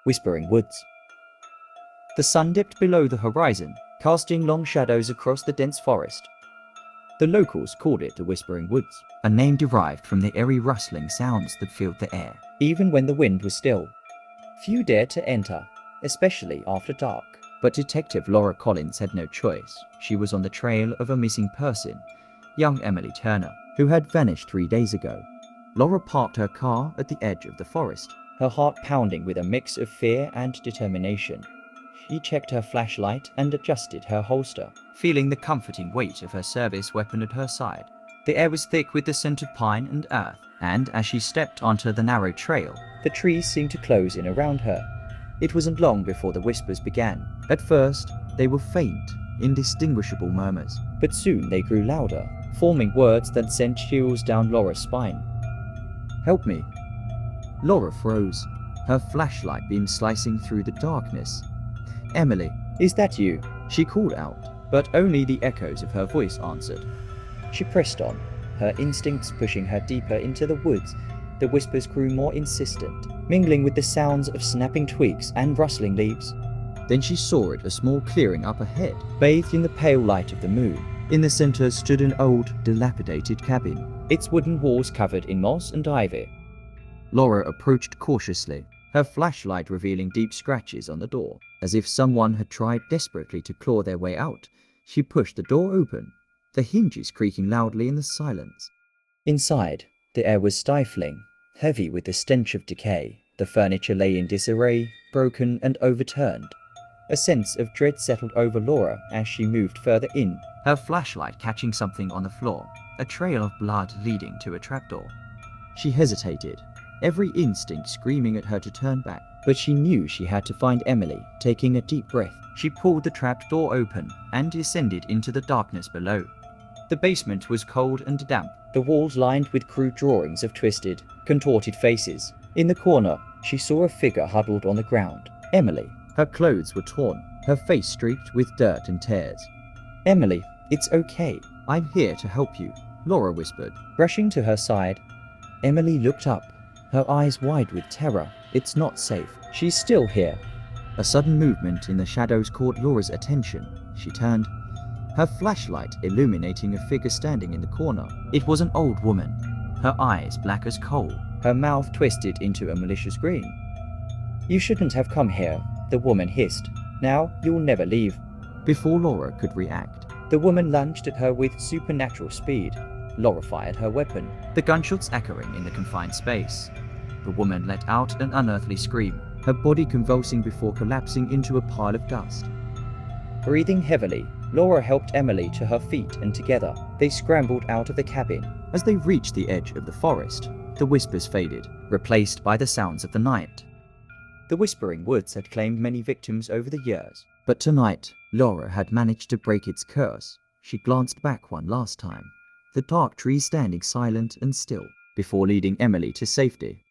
Whispering Woods. The sun dipped below the horizon, casting long shadows across the dense forest. The locals called it the Whispering Woods, a name derived from the eerie rustling sounds that filled the air, even when the wind was still. Few dared to enter, especially after dark. But Detective Laura Collins had no choice. She was on the trail of a missing person, young Emily Turner, who had vanished 3 days ago. Laura parked her car at the edge of the forest, her heart pounding with a mix of fear and determination. She checked her flashlight and adjusted her holster, feeling the comforting weight of her service weapon at her side. The air was thick with the scent of pine and earth, and as she stepped onto the narrow trail, the trees seemed to close in around her. It wasn't long before the whispers began. At first, they were faint, indistinguishable murmurs, but soon they grew louder, forming words that sent chills down Laura's spine. "Help me." Laura froze, her flashlight beam slicing through the darkness. "Emily, is that you?" she called out, but only the echoes of her voice answered. She pressed on, her instincts pushing her deeper into the woods. The whispers grew more insistent, mingling with the sounds of snapping twigs and rustling leaves. Then she saw it, a small clearing up ahead, bathed in the pale light of the moon. In the center stood an old, dilapidated cabin, its wooden walls covered in moss and ivy. Laura approached cautiously, her flashlight revealing deep scratches on the door, as if someone had tried desperately to claw their way out. She pushed the door open, the hinges creaking loudly in the silence. Inside, the air was stifling, heavy with the stench of decay. The furniture lay in disarray, broken and overturned. A sense of dread settled over Laura as she moved further in, her flashlight catching something on the floor, a trail of blood leading to a trapdoor. She hesitated, every instinct screaming at her to turn back, but she knew she had to find Emily. Taking a deep breath, she pulled the trapdoor open and descended into the darkness below. The basement was cold and damp, the walls lined with crude drawings of twisted, contorted faces. In the corner, she saw a figure huddled on the ground. Emily. Her clothes were torn, her face streaked with dirt and tears. "Emily, it's okay. I'm here to help you," Laura whispered, rushing to her side. Emily looked up, her eyes wide with terror. "It's not safe. She's still here." A sudden movement in the shadows caught Laura's attention. She turned, her flashlight illuminating a figure standing in the corner. It was an old woman, her eyes black as coal, her mouth twisted into a malicious grin. "You shouldn't have come here," the woman hissed. "Now you'll never leave." Before Laura could react, the woman lunged at her with supernatural speed. Laura fired her weapon, the gunshots echoing in the confined space. The woman let out an unearthly scream, her body convulsing before collapsing into a pile of dust. Breathing heavily, Laura helped Emily to her feet, and together, they scrambled out of the cabin. As they reached the edge of the forest, the whispers faded, replaced by the sounds of the night. The Whispering Woods had claimed many victims over the years, but tonight, Laura had managed to break its curse. She glanced back one last time, the dark trees standing silent and still, before leading Emily to safety.